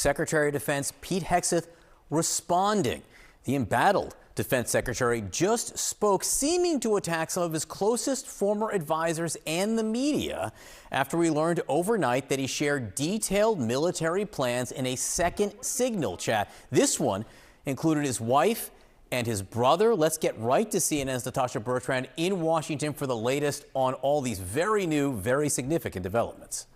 Secretary of Defense Pete Hegseth responding. The embattled Defense Secretary just spoke, seeming to attack some of his closest former advisors and the media after we learned overnight that he shared detailed military plans in a second Signal chat. This one included his wife and his brother. Let's get right to CNN's Natasha Bertrand in Washington for the latest on all these very new, very significant developments.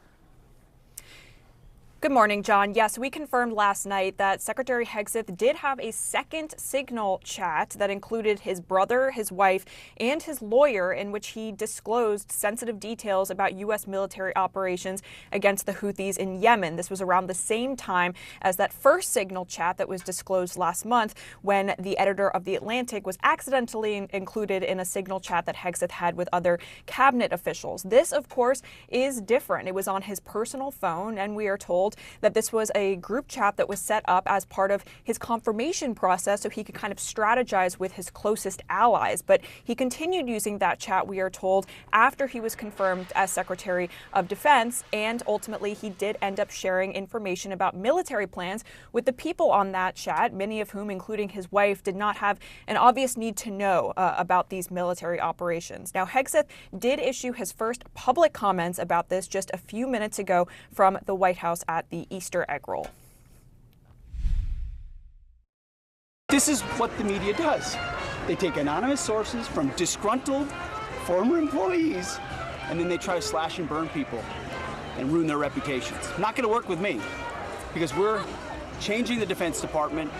Good morning, John. Yes, we confirmed last night that Secretary Hegseth did have a second Signal chat that included his brother, his wife, and his lawyer, in which he disclosed sensitive details about U.S. military operations against the Houthis in Yemen. This was around the same time as that first Signal chat that was disclosed last month, when the editor of The Atlantic was accidentally included in a Signal chat that Hegseth had with other cabinet officials. This, of course, is different. It was on his personal phone, and we are told that this was a group chat that was set up as part of his confirmation process so he could kind of strategize with his closest allies. But he continued using that chat, we are told, after he was confirmed as Secretary of Defense, and ultimately he did end up sharing information about military plans with the people on that chat, many of whom, including his wife, did not have an obvious need to know about these military operations. Now, Hegseth did issue his first public comments about this just a few minutes ago from the White House at the Easter egg roll. This is what the media does. They take anonymous sources from disgruntled former employees, and then they try to slash and burn people and ruin their reputations. Not going to work with me, because we're changing the Defense Department,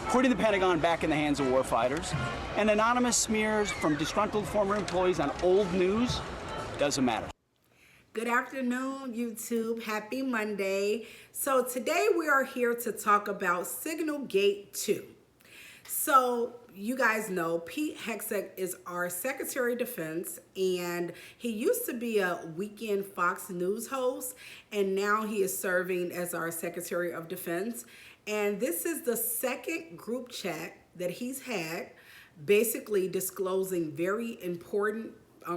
putting the Pentagon back in the hands of warfighters, and anonymous smears from disgruntled former employees on old news doesn't matter. Good afternoon, YouTube. Happy Monday. So today we are here to talk about Signal Gate 2. So you guys know Pete Hegseth is our Secretary of Defense, and he used to be a weekend Fox News host, and now he is serving as our Secretary of Defense. And this is the second group chat that he's had, basically disclosing very important,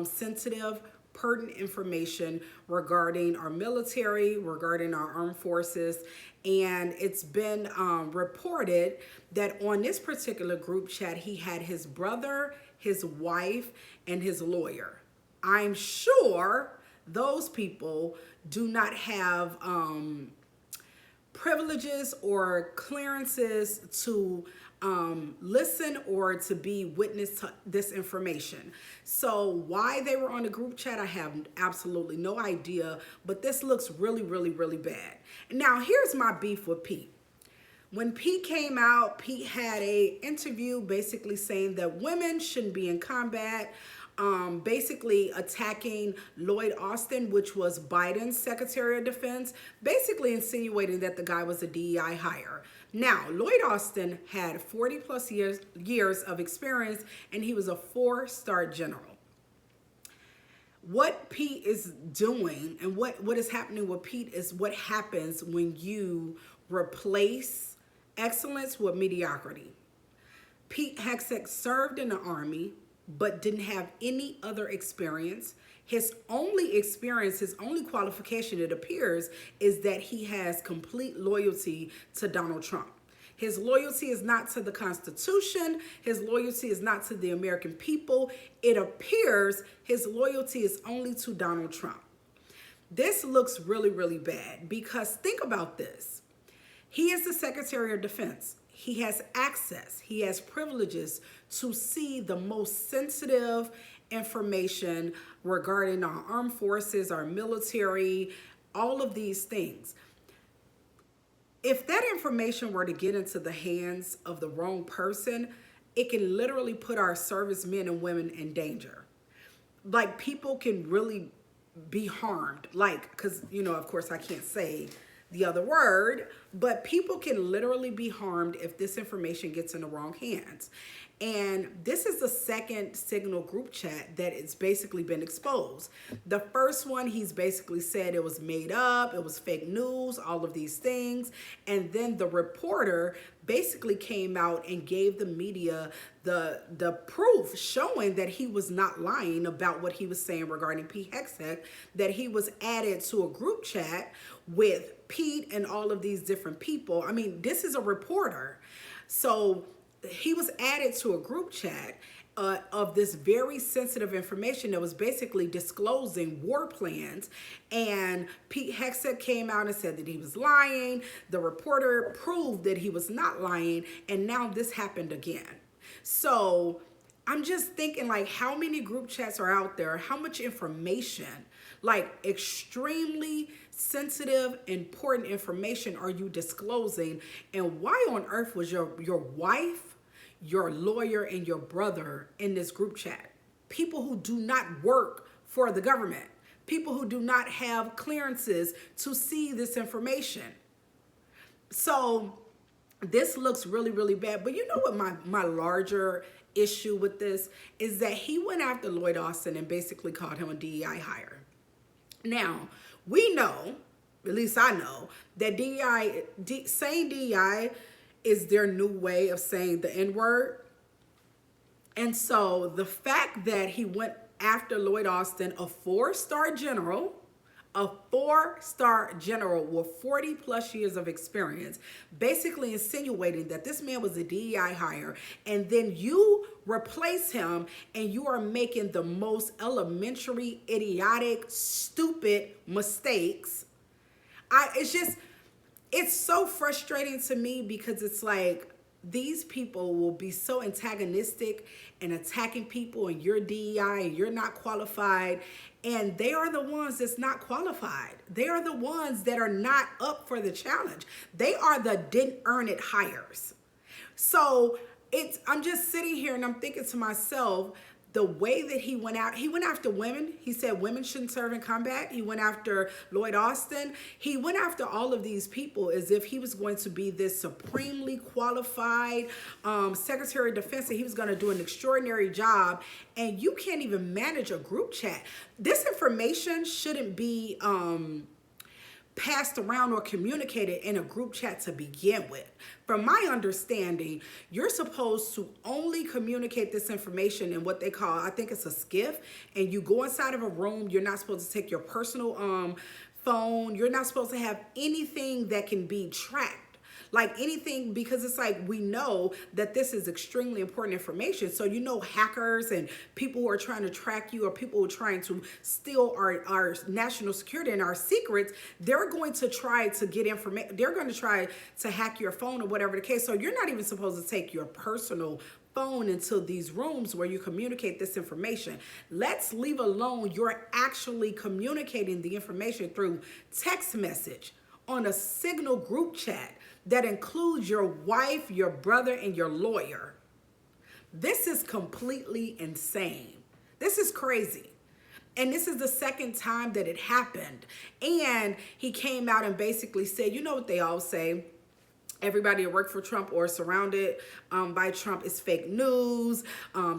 sensitive, pertinent information regarding our military, regarding our armed forces. And it's been reported that on this particular group chat, he had his brother, his wife, and his lawyer. I'm sure those people do not have privileges or clearances to listen or to be witness to this information. So why they were on the group chat, I have absolutely no idea, but this looks really, really, really bad. Now, here's my beef with Pete. When Pete came out, Pete had an interview basically saying that women shouldn't be in combat, basically attacking Lloyd Austin, which was Biden's Secretary of Defense, basically insinuating that the guy was a DEI hire. Now, Lloyd Austin had 40 plus years of experience, and he was a 4-star general. What Pete is doing and what is happening with Pete is what happens when you replace excellence with mediocrity. Pete Hegseth served in the Army, but didn't have any other experience. His only experience, his only qualification, it appears, is that he has complete loyalty to Donald Trump. His loyalty is not to the Constitution. His loyalty is not to the American people. It appears his loyalty is only to Donald Trump. This looks really, really bad, because think about this. He is the Secretary of Defense. He has access, he has privileges to see the most sensitive information regarding our armed forces, our military, all of these things. If that information were to get into the hands of the wrong person, it can literally put our servicemen and women in danger. Like, people can really be harmed, like, because, you know, of course I can't say the other word, but people can literally be harmed if this information gets in the wrong hands. And this is the second Signal group chat that it's basically been exposed. The first one, he's basically said it was made up, it was fake news, all of these things. And then the reporter basically came out and gave the media the proof showing that he was not lying about what he was saying regarding Pete Hegseth, that he was added to a group chat with Pete and all of these different people, I mean, this is a reporter. So he was added to a group chat of this very sensitive information that was basically disclosing war plans. And Pete Hegseth came out and said that he was lying. The reporter proved that he was not lying. And now this happened again. So I'm just thinking, like, how many group chats are out there? How much information, like extremely sensitive, important information are you disclosing? And why on earth was your wife, your lawyer, and your brother in this group chat? People who do not work for the government, people who do not have clearances to see this information. So this looks really, really bad. But you know what my larger issue with this is, that he went after Lloyd Austin and basically called him a DEI hire. Now, we know, at least I know, that saying DEI is their new way of saying the N-word. And so the fact that he went after Lloyd Austin, a four-star general with 40 plus years of experience, basically insinuating that this man was a DEI hire, and then you replace him and you are making the most elementary, idiotic, stupid mistakes. It's so frustrating to me, because it's like, these people will be so antagonistic and attacking people, and you're DEI and you're not qualified. And they are the ones that's not qualified. They are the ones that are not up for the challenge. They are the didn't earn it hires. So I'm just sitting here and I'm thinking to myself, the way that he went after women. He said women shouldn't serve in combat. He went after Lloyd Austin. He went after all of these people as if he was going to be this supremely qualified Secretary of Defense, and he was going to do an extraordinary job. And you can't even manage a group chat. This information shouldn't be passed around or communicated in a group chat to begin with. From my understanding, you're supposed to only communicate this information in what they call, I think it's a skiff, and you go inside of a room. You're not supposed to take your personal phone. You're not supposed to have anything that can be tracked. Like anything, because it's like, we know that this is extremely important information. So, you know, hackers and people who are trying to track you, or people who are trying to steal our national security and our secrets, they're going to try to get information. They're going to try to hack your phone or whatever the case. So you're not even supposed to take your personal phone into these rooms where you communicate this information. Let's leave alone you're actually communicating the information through text message on a Signal group chat that includes your wife, your brother, and your lawyer. This is completely insane. This is crazy. And this is the second time that it happened. And he came out and basically said, you know what they all say, everybody that worked for Trump or surrounded by Trump is fake news.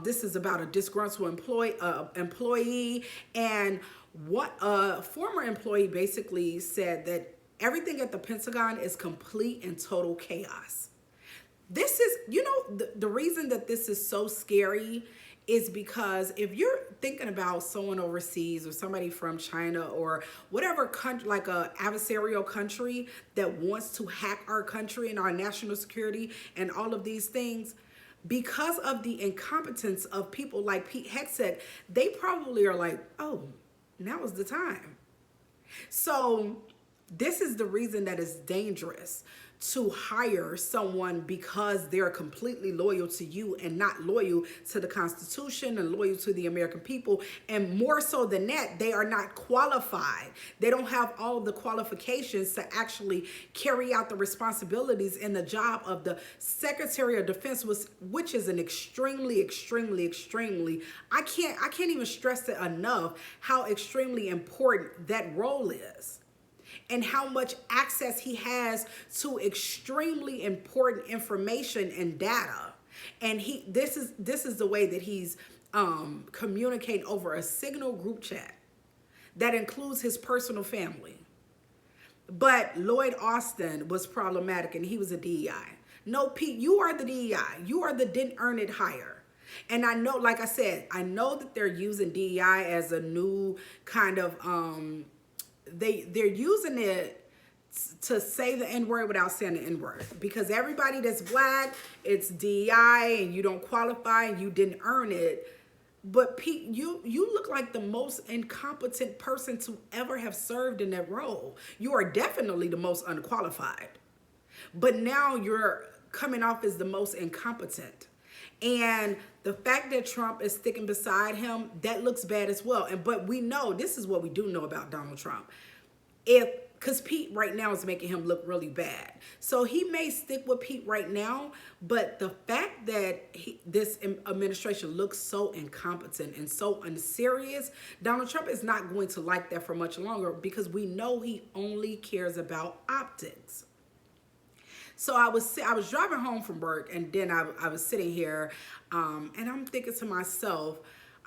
This is about a disgruntled employee. And what a former employee basically said that everything at the Pentagon is complete and total chaos. This is, you know, the reason that this is so scary is because if you're thinking about someone overseas or somebody from China or whatever country, like a adversarial country that wants to hack our country and our national security and all of these things, because of the incompetence of people like Pete Hegseth, they probably are like, oh, now is the time. So this is the reason that it's dangerous to hire someone, because they're completely loyal to you and not loyal to the Constitution and loyal to the American people. And more so than that, they are not qualified. They don't have all the qualifications to actually carry out the responsibilities and the job of the Secretary of Defense, which is an extremely, I can't even stress it enough how extremely important that role is, and how much access he has to extremely important information and data. And this is the way that he's communicating over a Signal group chat that includes his personal family. But Lloyd Austin was problematic, and he was a DEI. No, Pete, you are the DEI. You are the didn't earn it hire. And I know, like I said, I know that they're using DEI as a new kind of they're using it to say the N-word without saying the N-word, because everybody that's black, it's DEI and you don't qualify and you didn't earn it. But Pete, you look like the most incompetent person to ever have served in that role. You are definitely the most unqualified. But now you're coming off as the most incompetent. And the fact that Trump is sticking beside him, that looks bad as well. But we know, this is what we do know about Donald Trump. Because Pete right now is making him look really bad. So he may stick with Pete right now, but the fact that this administration looks so incompetent and so unserious, Donald Trump is not going to like that for much longer, because we know he only cares about optics. So I was driving home from work, and then I was sitting here, and I'm thinking to myself,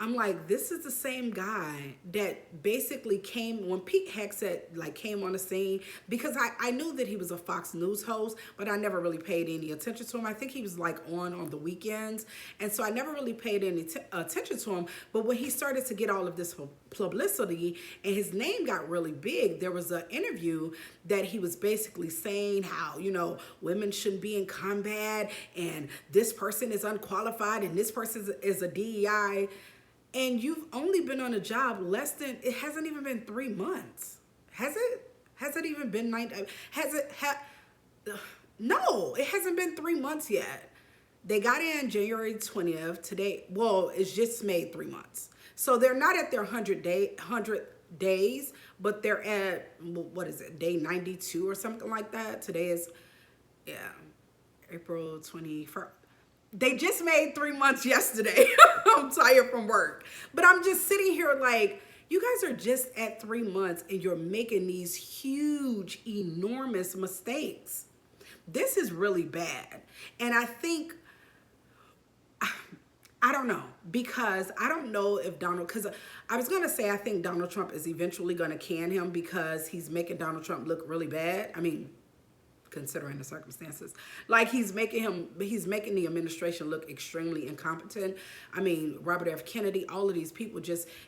I'm like, this is the same guy that basically came when Pete Hegseth came on the scene, because I knew that he was a Fox News host, but I never really paid any attention to him. I think he was on the weekends. And so I never really paid any attention to him. But when he started to get all of this publicity and his name got really big, there was an interview that he was basically saying how, women shouldn't be in combat, and this person is unqualified, and this person is a DEI. And you've only been on a job it hasn't even been 3 months. Has it? Has it even been 9? No, it hasn't been 3 months yet. They got in January 20th. Today, it's just made 3 months. So they're not at their 100 days, but they're at, what is it, day 92 or something like that. Today is, April 21st. They just made 3 months yesterday. I'm tired from work. But I'm just sitting here like, you guys are just at 3 months and you're making these huge, enormous mistakes. This is really bad. And I think, I don't know, because I don't know if because I was going to say I think Donald Trump is eventually going to can him, because he's making Donald Trump look really bad. I mean, considering the circumstances, he's making the administration look extremely incompetent. I mean, Robert F. Kennedy, all of these people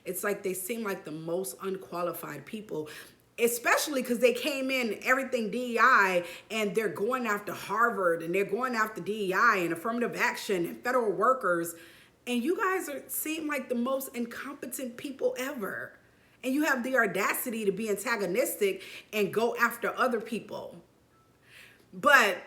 it's like they seem like the most unqualified people, especially because they came in everything DEI, and they're going after Harvard, and they're going after DEI and affirmative action and federal workers. And you guys seem like the most incompetent people ever. And you have the audacity to be antagonistic and go after other people. But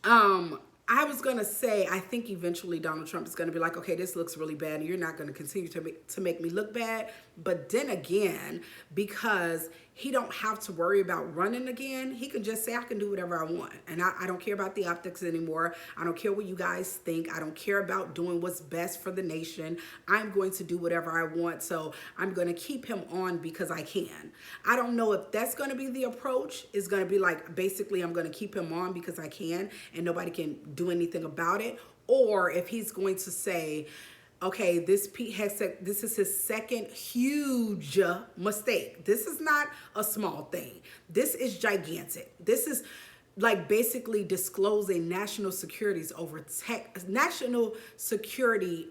I was going to say, I think eventually Donald Trump is going to be like, okay, this looks really bad, and you're not going to continue to make me look bad. But then again, because he don't have to worry about running again, he can just say, I can do whatever I want. And I don't care about the optics anymore. I don't care what you guys think. I don't care about doing what's best for the nation. I'm going to do whatever I want. So I'm going to keep him on because I can. I don't know if that's going to be the approach. It's going to be like, basically, I'm going to keep him on because I can, and nobody can do anything about it. Or if he's going to say, okay, this Pete Hegseth, this is his second huge mistake. This is not a small thing. This is gigantic. This is basically disclosing national securities over national security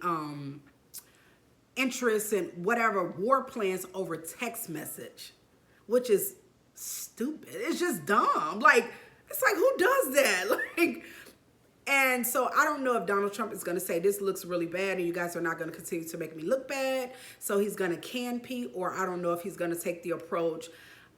interests and whatever war plans over text message, which is stupid. It's just dumb. It's like, who does that? And so I don't know if Donald Trump is going to say this looks really bad and you guys are not going to continue to make me look bad. So he's going to can Pete, or I don't know if he's going to take the approach,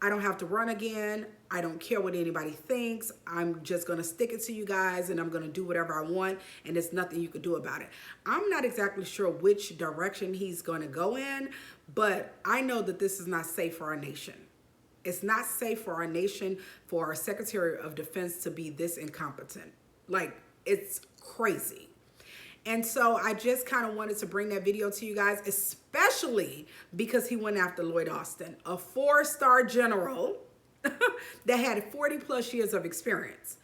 I don't have to run again. I don't care what anybody thinks. I'm just going to stick it to you guys, and I'm going to do whatever I want, and there's nothing you can do about it. I'm not exactly sure which direction he's going to go in, but I know that this is not safe for our nation. It's not safe for our nation, for our Secretary of Defense to be this incompetent. It's crazy. And so I just kind of wanted to bring that video to you guys, especially because he went after Lloyd Austin, a 4-star general that had 40 plus years of experience.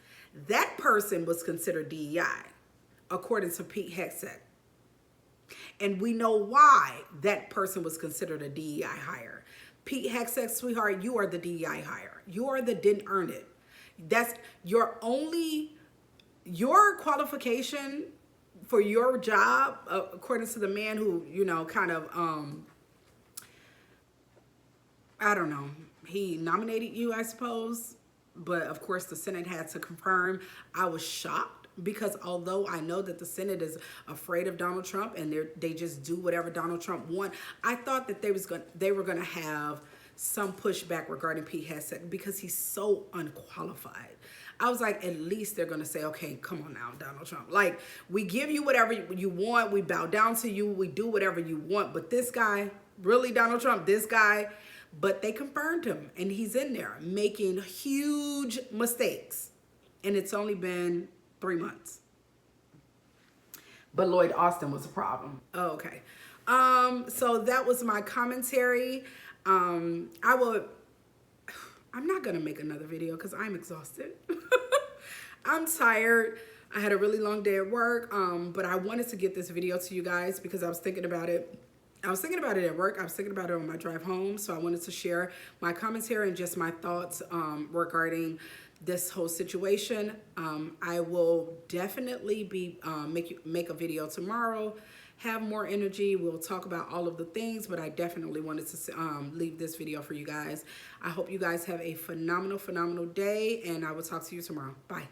That person was considered DEI, according to Pete Hegseth. And we know why that person was considered a DEI hire. Pete Hegseth, sweetheart, you are the DEI hire. You are the didn't earn it. That's your qualification for your job, according to the man who, I don't know, he nominated you, I suppose. but of course the Senate had to confirm. I was shocked because although I know that the Senate is afraid of Donald Trump and they just do whatever Donald Trump wants, I thought that they were gonna have some pushback regarding Pete Hegseth because he's so unqualified. I was like, at least they're gonna say, okay, come on now, Donald Trump. Like, we give you whatever you want, we bow down to you, we do whatever you want. But this guy, really, Donald Trump, this guy, but they confirmed him and he's in there making huge mistakes. And it's only been 3 months. But Lloyd Austin was a problem. Oh, okay. So that was my commentary. I'm not gonna make another video because I'm exhausted. I'm tired. I had a really long day at work, but I wanted to get this video to you guys because I was thinking about it. I was thinking about it at work. I was thinking about it on my drive home. So I wanted to share my commentary and just my thoughts regarding this whole situation. I will definitely be make a video tomorrow. Have more energy. We'll talk about all of the things, but I definitely wanted to leave this video for you guys. I hope you guys have a phenomenal day, and I will talk to you tomorrow. Bye.